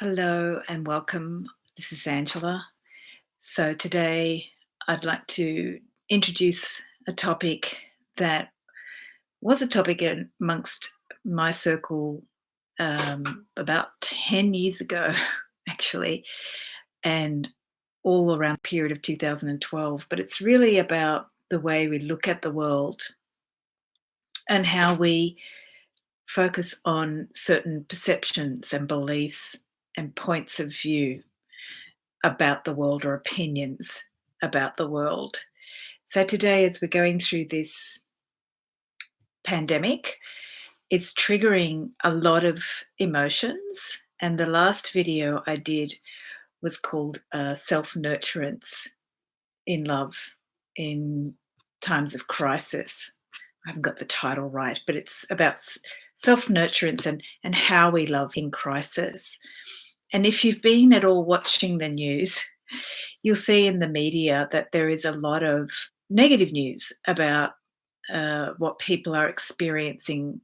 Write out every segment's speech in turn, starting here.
Hello and welcome. This is Angela. So, today I'd like to introduce a topic that was a topic amongst my circle about 10 years ago, actually, and all around the period of 2012. But it's really about the way we look at the world and how we focus on certain perceptions and beliefs and points of view about the world or opinions about the world. So today, as we're going through this pandemic, it's triggering a lot of emotions. And the last video I did was called Self Nurturance in Love in Times of Crisis. I haven't got the title right, but it's about self nurturance and how we love in crisis. And if you've been at all watching the news, you'll see in the media that there is a lot of negative news about what people are experiencing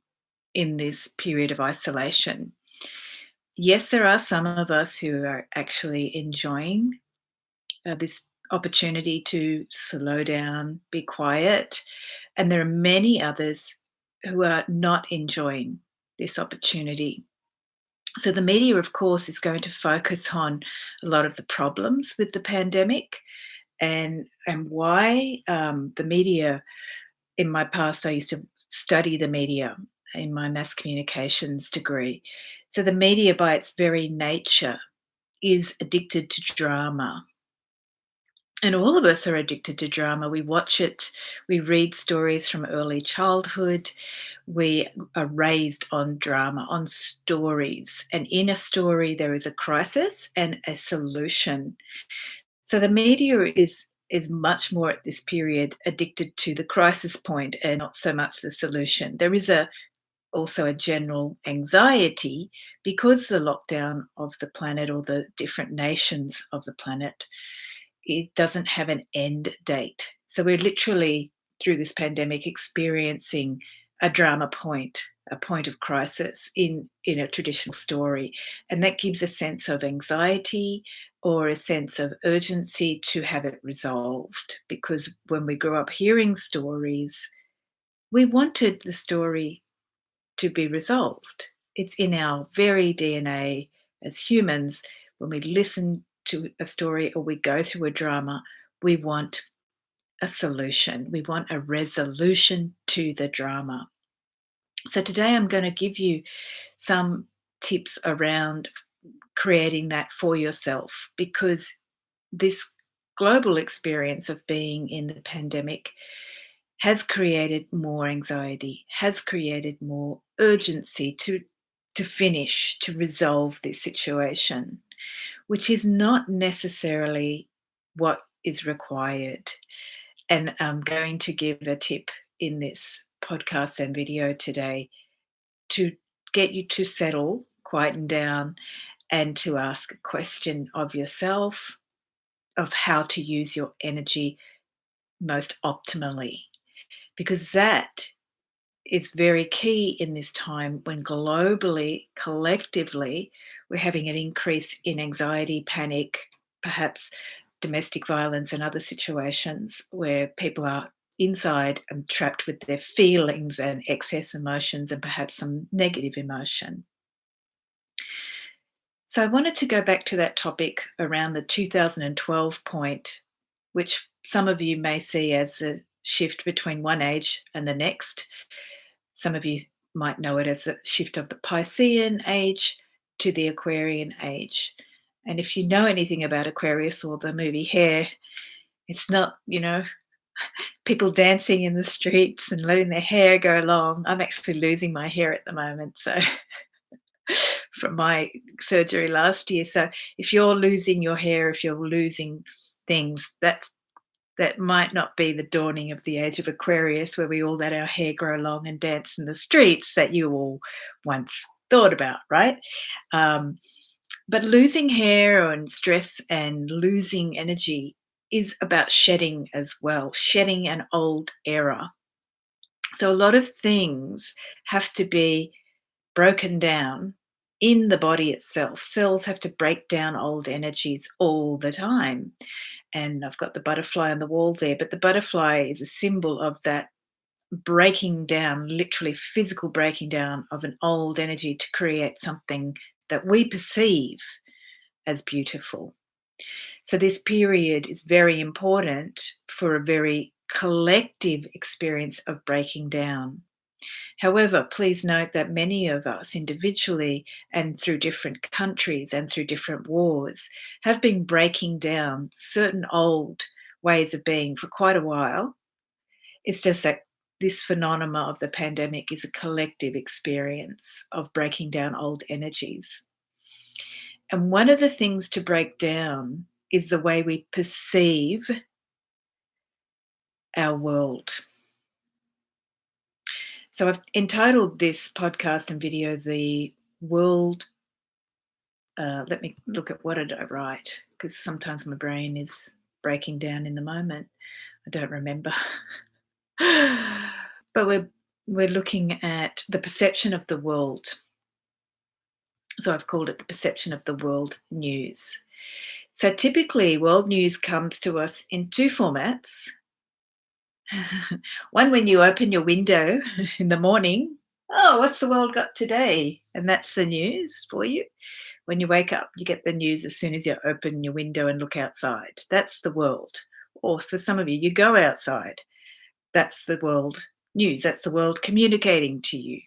in this period of isolation. Yes, there are some of us who are actually enjoying this opportunity to slow down, be quiet, and there are many others who are not enjoying this opportunity. So, the media, of course, is going to focus on a lot of the problems with the pandemic and why the media. In my past, I used to study the media in my mass communications degree. So the media, by its very nature, is addicted to drama. And all of us are addicted to drama. We watch it, we read stories from early childhood, we are raised on drama, on stories. And in a story, there is a crisis and a solution. So the media is much more at this period addicted to the crisis point and not so much the solution. There is also a general anxiety because the lockdown of the planet or the different nations of the planet, it doesn't have an end date. So we're literally through this pandemic experiencing a drama point, a point of crisis in a traditional story, and that gives a sense of anxiety or a sense of urgency to have it resolved. Because when we grew up hearing stories, we wanted the story to be resolved. It's in our very DNA as humans. When we listen to a story or we go through a drama, we want a solution. We want a resolution to the drama. So today I'm going to give you some tips around creating that for yourself because this global experience of being in the pandemic has created more anxiety, has created more urgency to finish, to resolve this situation, which is not necessarily what is required. And I'm going to give a tip in this podcast and video today to get you to settle, quieten down, and to ask a question of yourself of how to use your energy most optimally. Because that is very key in this time when globally, collectively, we're having an increase in anxiety, panic, perhaps domestic violence, and other situations where people are inside and trapped with their feelings and excess emotions and perhaps some negative emotion. So I wanted to go back to that topic around the 2012 point, which some of you may see as a shift between one age and the next. Some of you might know it as a shift of the Piscean age to the Aquarian age. And if you know anything about Aquarius or the movie Hair, it's not, people dancing in the streets and letting their hair go long. I'm actually losing my hair at the moment. So from my surgery last year. So if you're losing your hair, if you're losing things, that might not be the dawning of the age of Aquarius, where we all let our hair grow long and dance in the streets that you all once thought about, right? Um, but losing hair and stress and losing energy is about shedding as well, shedding an old era. So a lot of things have to be broken down in the body itself. Cells have to break down old energies all the time. And I've got the butterfly on the wall there, but the butterfly is a symbol of that breaking down, literally physical breaking down of an old energy to create something that we perceive as beautiful. So, this period is very important for a very collective experience of breaking down. However, please note that many of us individually and through different countries and through different wars have been breaking down certain old ways of being for quite a while. It's just that this phenomena of the pandemic is a collective experience of breaking down old energies. And one of the things to break down is the way we perceive our world. So I've entitled this podcast and video The World. Let me look at what did I write, because sometimes my brain is breaking down in the moment. I don't remember. But we're looking at the perception of the world. So I've called it the perception of the world news. So typically, world news comes to us in two formats. One, when you open your window in the morning, oh, what's the world got today? And that's the news for you. When you wake up, you get the news as soon as you open your window and look outside. That's the world. Or for some of you, you go outside. That's the world news. That's the world communicating to you.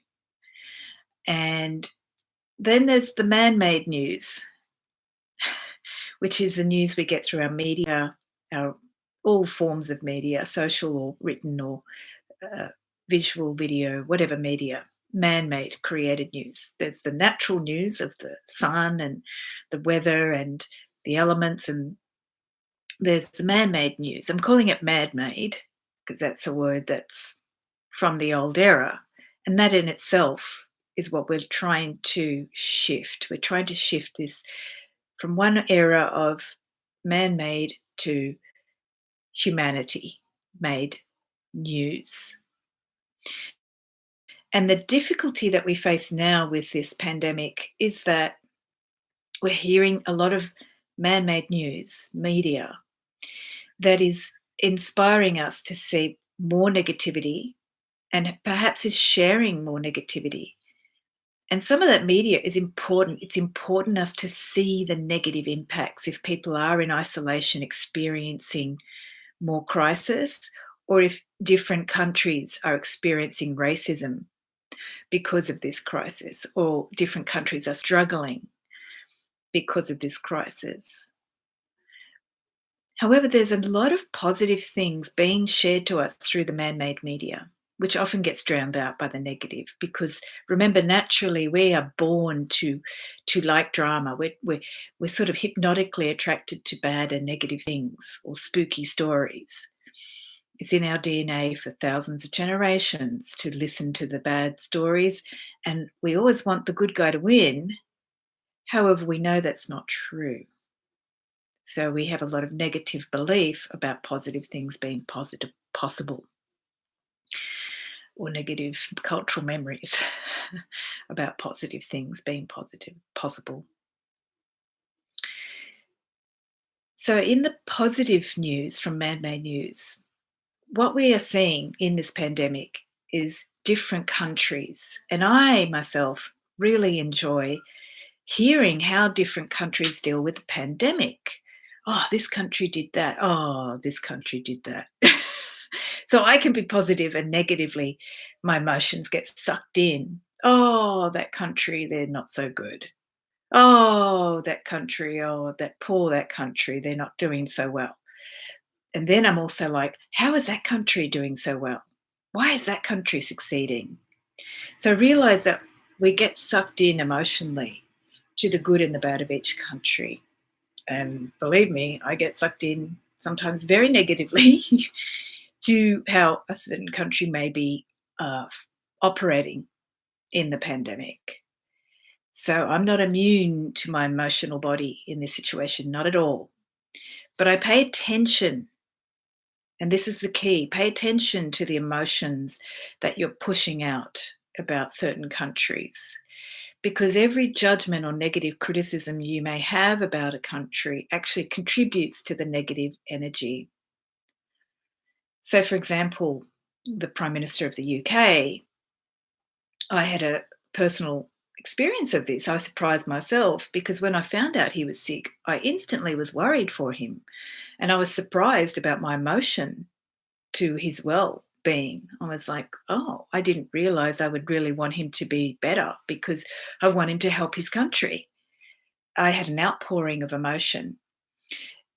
And then there's the man made news, which is the news we get through our media, our all forms of media, social or written or uh, visual, video, whatever media, man made, created news. There's the natural news of the sun and the weather and the elements, and there's the man made news. I'm calling it man made because that's a word that's from the old era. And that in itself is what we're trying to shift. We're trying to shift this from one era of man made to humanity made news. And the difficulty that we face now with this pandemic is that we're hearing a lot of man made news, media, that is inspiring us to see more negativity and perhaps is sharing more negativity. And some of that media is important. It's important us to see the negative impacts if people are in isolation experiencing more crisis, or if different countries are experiencing racism because of this crisis, or different countries are struggling because of this crisis. However, there's a lot of positive things being shared to us through the man made media, which often gets drowned out by the negative. Because remember, naturally, we are born to like drama. We're sort of hypnotically attracted to bad and negative things or spooky stories. It's in our DNA for thousands of generations to listen to the bad stories, and we always want the good guy to win. However, we know that's not true. So we have a lot of negative belief about positive things being possible, or negative cultural memories about positive things being possible. So in the positive news from man-made news, what we are seeing in this pandemic is different countries. And I myself really enjoy hearing how different countries deal with the pandemic. Oh, this country did that. Oh, this country did that. So I can be positive and negatively, my emotions get sucked in. Oh, that country, they're not so good. Oh, that country, oh, that country, they're not doing so well. And then I'm also like, how is that country doing so well? Why is that country succeeding? So I realize that we get sucked in emotionally to the good and the bad of each country. And believe me, I get sucked in sometimes very negatively to how a certain country may be operating in the pandemic. So I'm not immune to my emotional body in this situation, not at all. But I pay attention, and this is the key, pay attention to the emotions that you're pushing out about certain countries. because every judgment or negative criticism you may have about a country actually contributes to the negative energy. So, for example, the Prime Minister of the UK, I had a personal experience of this. I surprised myself because when I found out he was sick, I instantly was worried for him. And I was surprised about my emotion to his well being. I was like, oh, I didn't realize I would really want him to be better because I want him to help his country. I had an outpouring of emotion.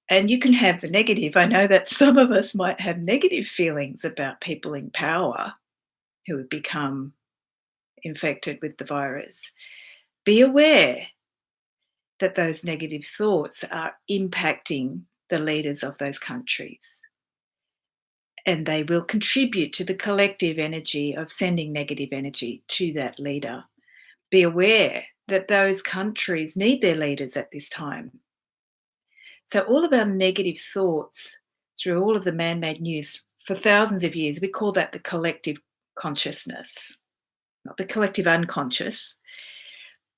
And you can have the negative. I know that some of us might have negative feelings about people in power who have become infected with the virus. Be aware that those negative thoughts are impacting the leaders of those countries, and they will contribute to the collective energy of sending negative energy to that leader. Be aware that those countries need their leaders at this time. So, all of our negative thoughts through all of the man made news for thousands of years, we call that the collective consciousness, not the collective unconscious,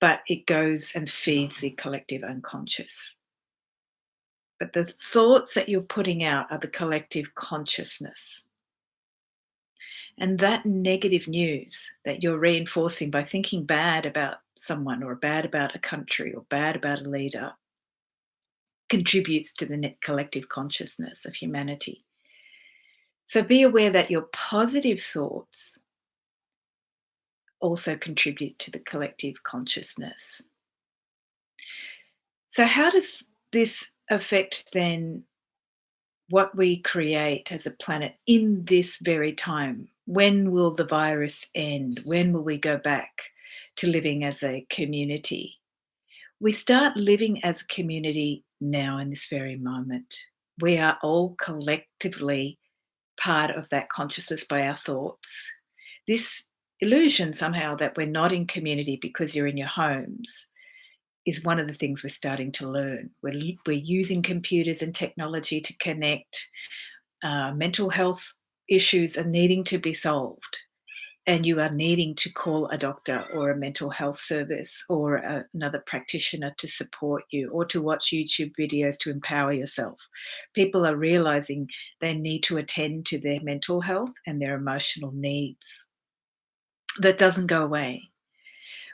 but it goes and feeds the collective unconscious. But the thoughts that you're putting out are the collective consciousness. And that negative news that you're reinforcing by thinking bad about someone or bad about a country or bad about a leader contributes to the collective consciousness of humanity. So be aware that your positive thoughts also contribute to the collective consciousness. So, how does this affect then what we create as a planet in this very time? When will the virus end? When will we go back to living as a community? We start living as a community now in this very moment. We are all collectively part of that consciousness by our thoughts. This illusion somehow that we're not in community because you're in your homes is one of the things we're starting to learn. We're using computers and technology to connect. Mental health issues are needing to be solved, and you are needing to call a doctor or a mental health service or another practitioner to support you, or to watch YouTube videos to empower yourself. People are realizing they need to attend to their mental health and their emotional needs. That doesn't go away.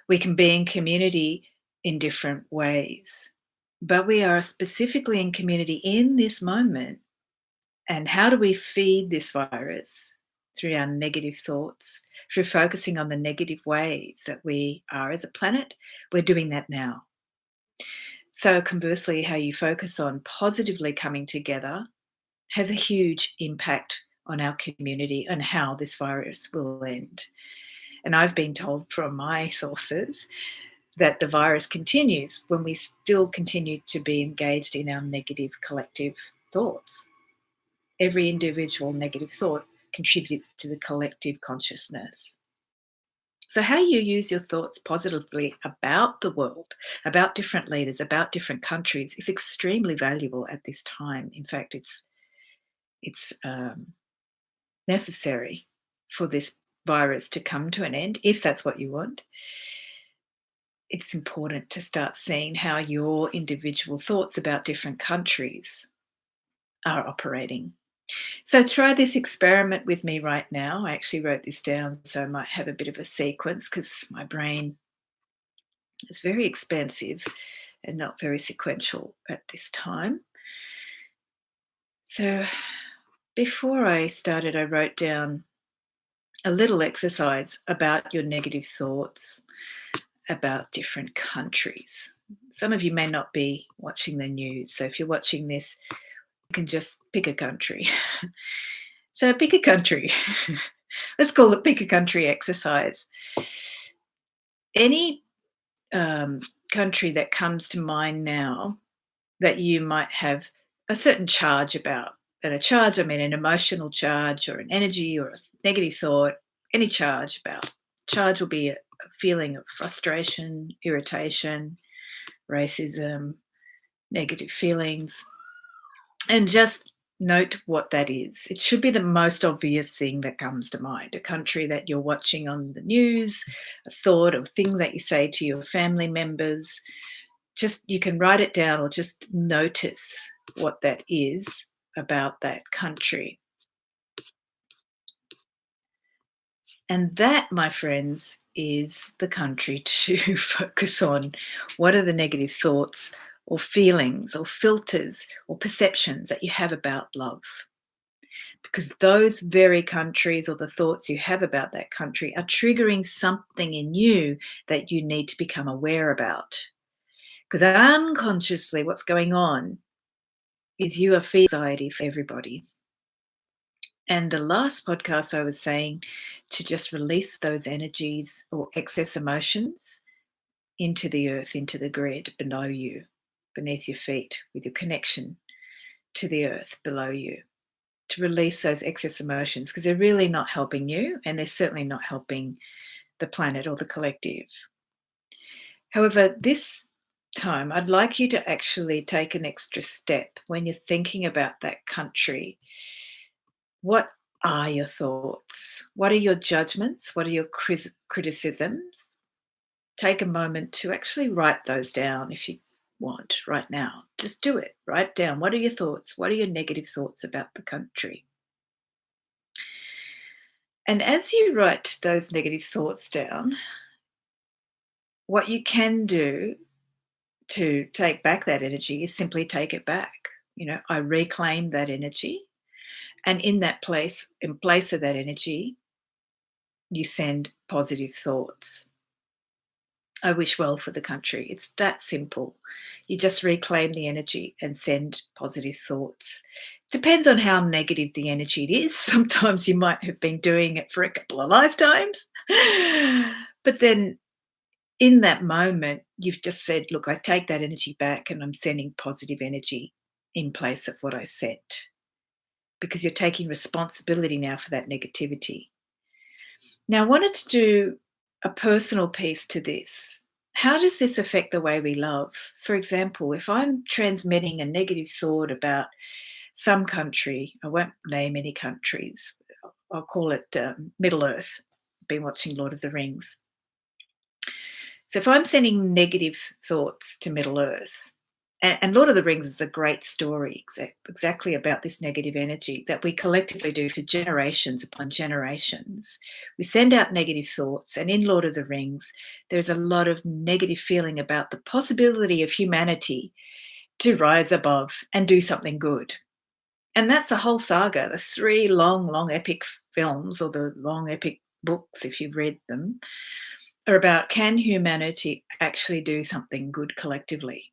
We can be in community in different ways, but we are specifically in community in this moment. And how do we feed this virus? Through our negative thoughts, through focusing on the negative ways that we are as a planet. We're doing that now. So, conversely, how you focus on positively coming together has a huge impact on our community and how this virus will end. And I've been told from my sources that the virus continues when we still continue to be engaged in our negative collective thoughts. Every individual negative thought contributes to the collective consciousness. So, how you use your thoughts positively about the world, about different leaders, about different countries is extremely valuable at this time. In fact, it's necessary for this virus to come to an end, if that's what you want. It's important to start seeing how your individual thoughts about different countries are operating. So try this experiment with me right now. I actually wrote this down, so I might have a bit of a sequence because my brain is very expansive and not very sequential at this time. So before I started, I wrote down a little exercise about your negative thoughts about different countries. Some of you may not be watching the news, so if you're watching this, you can just pick a country. So pick a country. Let's call it pick a country exercise. Any country that comes to mind now that you might have a certain charge about. And a charge, I mean an emotional charge or an energy or a negative thought, any charge about. Charge will be a feeling of frustration, irritation, racism, negative feelings. And just Note what that is. It should be the most obvious thing that comes to mind. A country that you're watching on the news, a thought or thing that you say to your family members. Just you can write it down or just notice what that is about that country. And that, my friends, is the country to focus on. What are the negative thoughts or feelings or filters or perceptions that you have about love? Because those very countries or the thoughts you have about that country are triggering something in you that you need to become aware about. Because unconsciously, what's going on is you are feeling anxiety for everybody. And the last podcast, I was saying to just release those energies or excess emotions into the earth, into the grid below you, beneath your feet, with your connection to the earth below you. To release those excess emotions because they're really not helping you and they're certainly not helping the planet or the collective. However, this time I'd like you to actually take an extra step when you're thinking about that country. What are your thoughts? What are your judgments? What are your criticisms? Take a moment to actually write those down if you want right now. Just do it. Write down what are your thoughts? What are your negative thoughts about the country? And as you write those negative thoughts down, what you can do to take back that energy is simply take it back. I reclaim that energy. And in that place, in place of that energy, you send positive thoughts. I wish well for the country. It's that simple. You just reclaim the energy and send positive thoughts. Depends on how negative the energy is. Sometimes you might have been doing it for a couple of lifetimes. But then in that moment, you've just said, look, I take that energy back and I'm sending positive energy in place of what I said because you're taking responsibility now for that negativity. Now, I wanted to do a personal piece to this. How does this affect the way we love? For example, if I'm transmitting a negative thought about some country, I won't name any countries, I'll call it Middle Earth. I've been watching Lord of the Rings. So if I'm sending negative thoughts to Middle Earth, and Lord of the Rings is a great story exactly about this negative energy that we collectively do for generations upon generations. We send out negative thoughts, and in Lord of the Rings, there's a lot of negative feeling about the possibility of humanity to rise above and do something good. And that's the whole saga, the three long, long epic films or the long epic books, if you've read them, are about can humanity actually do something good collectively?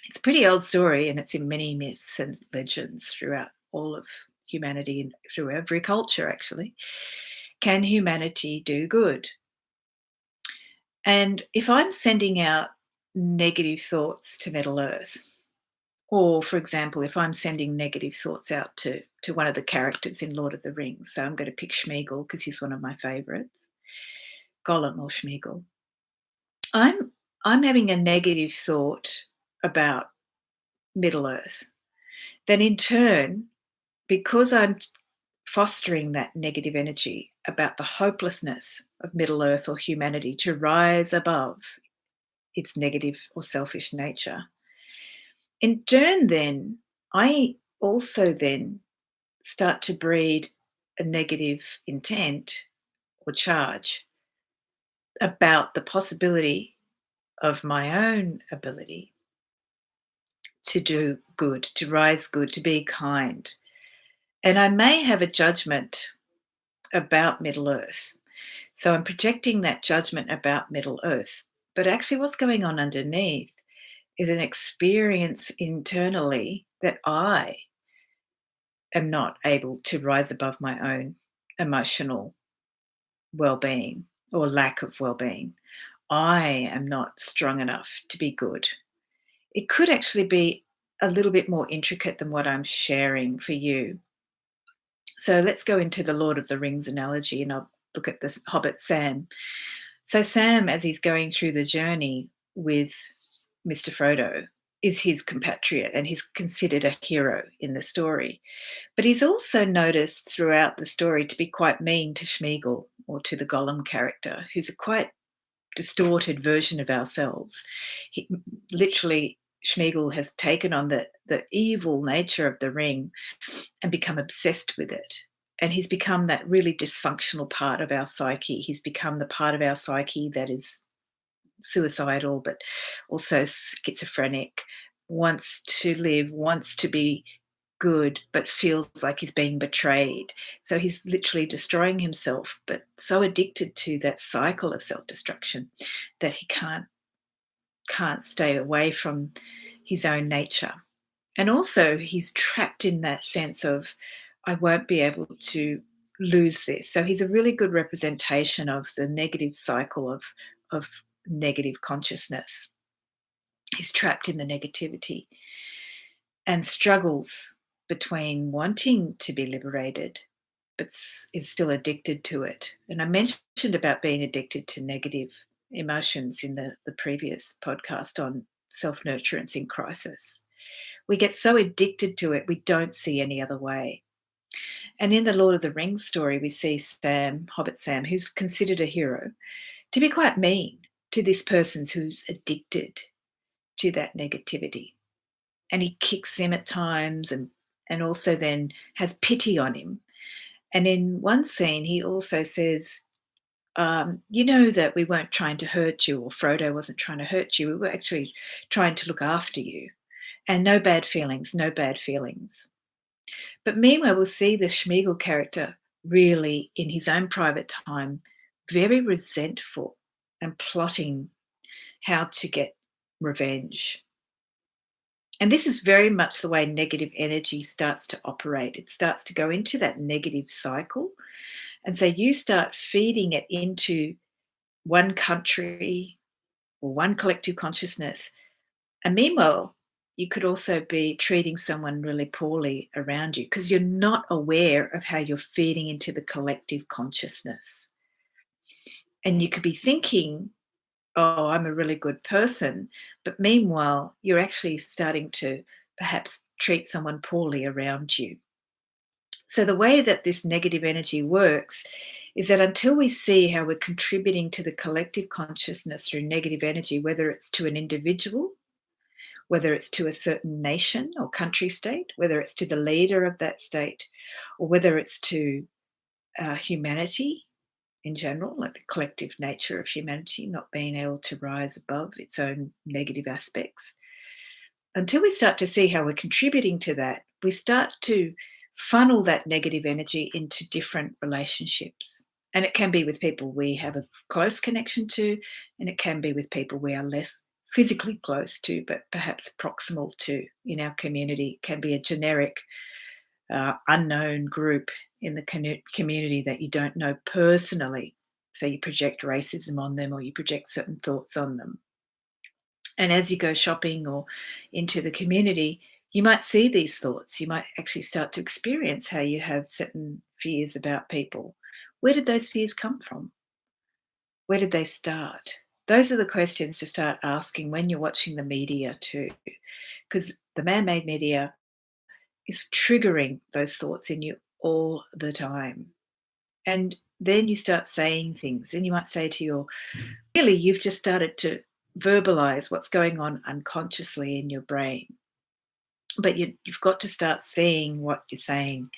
It's a pretty old story and it's in many myths and legends throughout all of humanity and through every culture, actually. Can humanity do good? And if I'm sending out negative thoughts to Middle Earth, or for example, if I'm sending negative thoughts out to one of the characters in Lord of the Rings, so I'm going to pick Schmeagol because he's one of my favorites, Gollum or Schmeagol. I'm having a negative thought about Middle Earth. Then in turn, because I'm fostering that negative energy about the hopelessness of Middle Earth or humanity to rise above its negative or selfish nature, in turn then, I also then start to breed a negative intent or charge about the possibility of my own ability to do good, to rise good, to be kind. And I may have a judgment about Middle Earth. So I'm projecting that judgment about Middle Earth. But actually, what's going on underneath is an experience internally that I am not able to rise above my own emotional well being or lack of well being. I am not strong enough to be good. It could actually be a little bit more intricate than what I'm sharing for you. So let's go into the Lord of the Rings analogy and I'll look at this hobbit Sam. So Sam, as he's going through the journey with Mr. Frodo, is his compatriot and he's considered a hero in the story. But he's also noticed throughout the story to be quite mean to Schmiegel or to the Gollum character, who's a quite distorted version of ourselves. He, literally, Schmiegel has taken on the evil nature of the ring and become obsessed with it. And he's become that really dysfunctional part of our psyche. He's become the part of our psyche that is suicidal, but also schizophrenic, wants to live, wants to be good, but feels like he's being betrayed. So he's literally destroying himself, but so addicted to that cycle of self-destruction that he can't stay away from his own nature. And also he's trapped in that sense of I won't be able to lose this. So he's a really good representation of the negative cycle of negative consciousness. He's trapped in the negativity and struggles between wanting to be liberated but is still addicted to it. And I mentioned about being addicted to negative emotions in the previous podcast on self-nurturance in crisis. We get so addicted to it, we don't see any other way. And in the Lord of the Rings story, we see Sam, Hobbit Sam, who's considered a hero, to be quite mean to this person who's addicted to that negativity. And he kicks him at times and also then has pity on him. And in one scene, he also says, you know that we weren't trying to hurt you, or Frodo wasn't trying to hurt you. We were actually trying to look after you. And no bad feelings, no bad feelings. But meanwhile, we'll see the Schmiegel character really, in his own private time, very resentful and plotting how to get revenge. And this is very much the way negative energy starts to operate. It starts to go into that negative cycle. And so you start feeding it into one country or one collective consciousness. And meanwhile, you could also be treating someone really poorly around you because you're not aware of how you're feeding into the collective consciousness. And you could be thinking, oh, I'm a really good person. But meanwhile, you're actually starting to perhaps treat someone poorly around you. So, the way that this negative energy works is that until we see how we're contributing to the collective consciousness through negative energy, whether it's to an individual, whether it's to a certain nation or country state, whether it's to the leader of that state, or whether it's to humanity in general, like the collective nature of humanity not being able to rise above its own negative aspects. Until we start to see how we're contributing to that, we start to funnel that negative energy into different relationships. And it can be with people we have a close connection to, and it can be with people we are less physically close to, but perhaps proximal to in our community. It can be a generic, unknown group in the community that you don't know personally. So you project racism on them or you project certain thoughts on them. And as you go shopping or into the community, you might see these thoughts. You might actually start to experience how you have certain fears about people. Where did those fears come from? Where did they start? Those are the questions to start asking when you're watching the media too, because the man-made media is triggering those thoughts in you all the time. And then you start saying things, and you might say to your really, you've just started to verbalize what's going on unconsciously in your brain. But you've got to start seeing what you're saying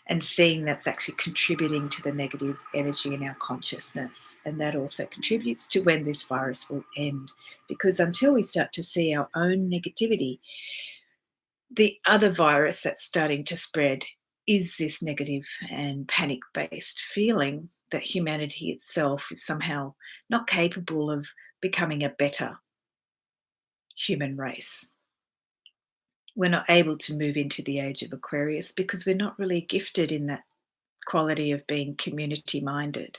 and seeing that's actually contributing to the negative energy in our consciousness. And that also contributes to when this virus will end. Because until we start to see our own negativity, the other virus that's starting to spread is this negative and panic based feeling that humanity itself is somehow not capable of becoming a better human race. We're not able to move into the age of Aquarius because we're not really gifted in that quality of being community minded.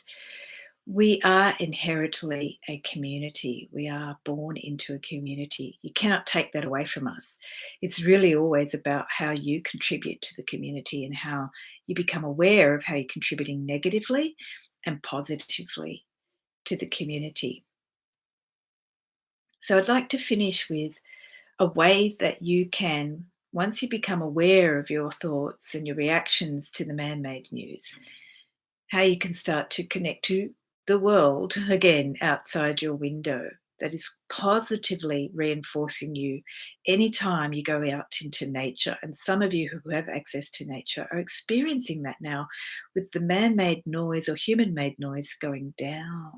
We are inherently a community. We are born into a community. You cannot take that away from us. It's really always about how you contribute to the community and how you become aware of how you're contributing negatively and positively to the community. So I'd like to finish with a way that you can, once you become aware of your thoughts and your reactions to the man made news, how you can start to connect to the world again outside your window that is positively reinforcing you anytime you go out into nature. And some of you who have access to nature are experiencing that now with the man made noise or human made noise going down.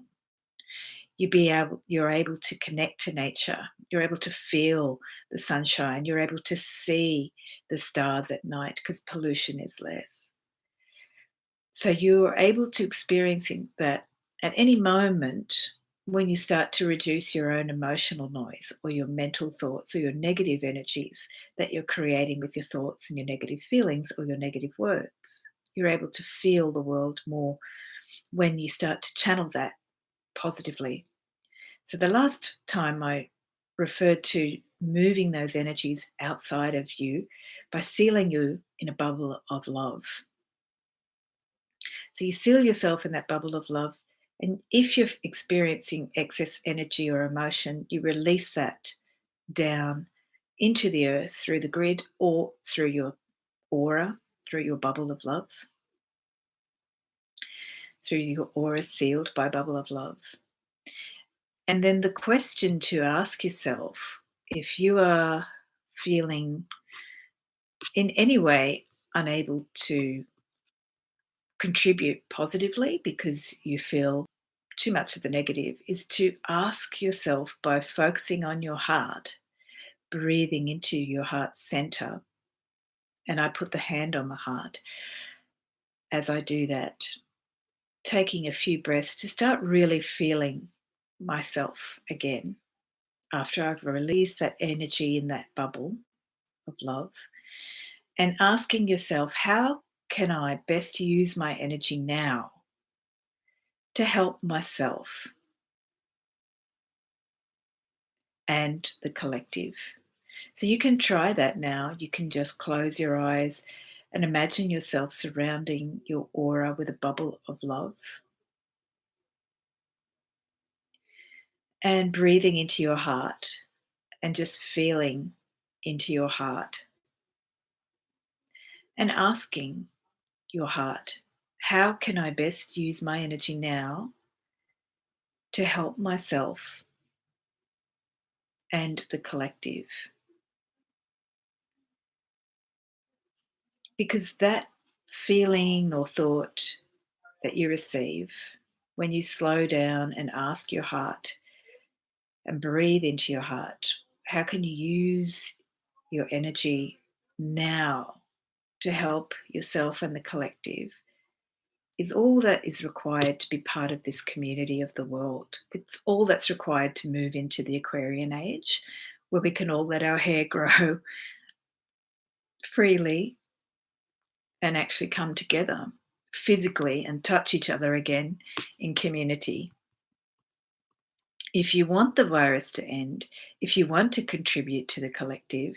You're able to connect to nature. You're able to feel the sunshine. You're able to see the stars at night because pollution is less. So you're able to experiencing that at any moment when you start to reduce your own emotional noise or your mental thoughts or your negative energies that you're creating with your thoughts and your negative feelings or your negative words. You're able to feel the world more when you start to channel that positively. So the last time I referred to moving those energies outside of you by sealing you in a bubble of love. So you seal yourself in that bubble of love. And if you're experiencing excess energy or emotion, you release that down into the earth through the grid or through your aura, through your bubble of love, through your aura sealed by bubble of love. And then the question to ask yourself, if you are feeling in any way unable to contribute positively because you feel too much of the negative, is to ask yourself by focusing on your heart, breathing into your heart center. And I put the hand on the heart as I do that, taking a few breaths to start really feeling myself again after I've released that energy in that bubble of love, and asking yourself, how can I best use my energy now to help myself and the collective? So you can try that now. You can just close your eyes and imagine yourself surrounding your aura with a bubble of love and breathing into your heart and just feeling into your heart and asking your heart, how can I best use my energy now to help myself and the collective? Because that feeling or thought that you receive when you slow down and ask your heart and breathe into your heart, how can you use your energy now to help yourself and the collective, is all that is required to be part of this community of the world. It's all that's required to move into the Aquarian age, where we can all let our hair grow freely and actually come together physically and touch each other again in community. If you want the virus to end, if you want to contribute to the collective,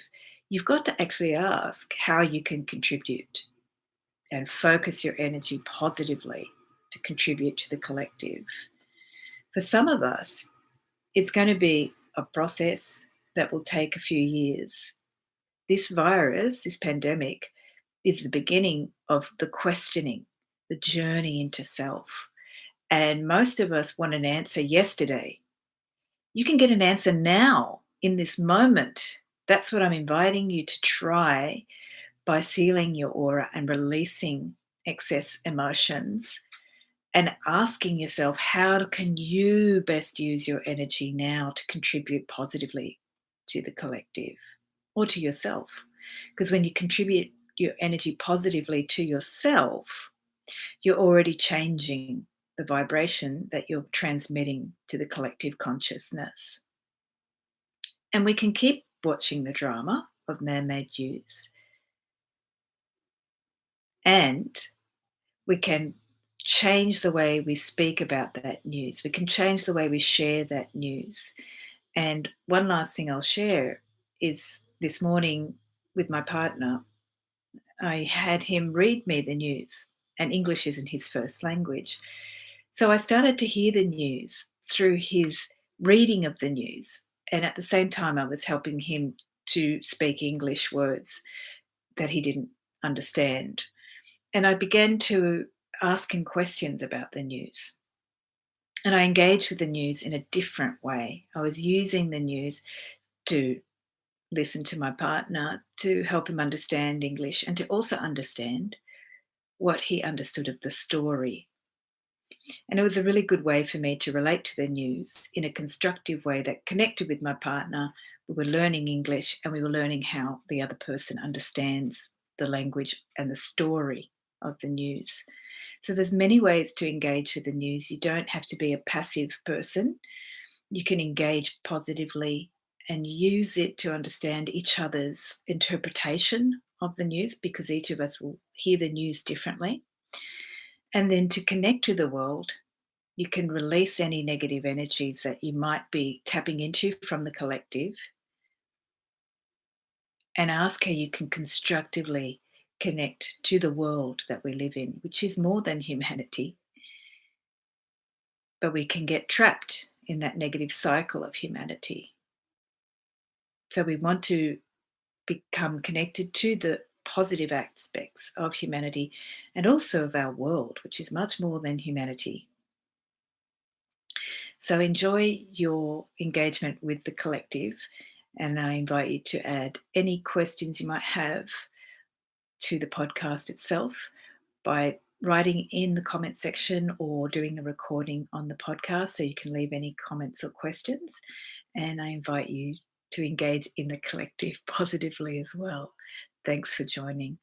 you've got to actually ask how you can contribute and focus your energy positively to contribute to the collective. For some of us, it's going to be a process that will take a few years. This virus, this pandemic, is the beginning of the questioning, the journey into self. And most of us want an answer yesterday. You can get an answer now in this moment. That's what I'm inviting you to try by sealing your aura and releasing excess emotions and asking yourself, how can you best use your energy now to contribute positively to the collective or to yourself? Because when you contribute your energy positively to yourself, you're already changing the vibration that you're transmitting to the collective consciousness. And we can keep watching the drama of man made news, and we can change the way we speak about that news. We can change the way we share that news. And one last thing I'll share is this morning with my partner, I had him read me the news, and English isn't his first language. So I started to hear the news through his reading of the news. And at the same time, I was helping him to speak English words that he didn't understand. And I began to ask him questions about the news. And I engaged with the news in a different way. I was using the news to listen to my partner, to help him understand English, and to also understand what he understood of the story. And it was a really good way for me to relate to the news in a constructive way that connected with my partner. We were learning English and we were learning how the other person understands the language and the story of the news. So there's many ways to engage with the news. You don't have to be a passive person. You can engage positively and use it to understand each other's interpretation of the news, because each of us will hear the news differently. And then to connect to the world, you can release any negative energies that you might be tapping into from the collective and ask how you can constructively connect to the world that we live in, which is more than humanity. But we can get trapped in that negative cycle of humanity. So we want to become connected to the positive aspects of humanity and also of our world, which is much more than humanity. So enjoy your engagement with the collective, and I invite you to add any questions you might have to the podcast itself by writing in the comment section or doing a recording on the podcast, so you can leave any comments or questions. And I invite you to engage in the collective positively as well. Thanks for joining.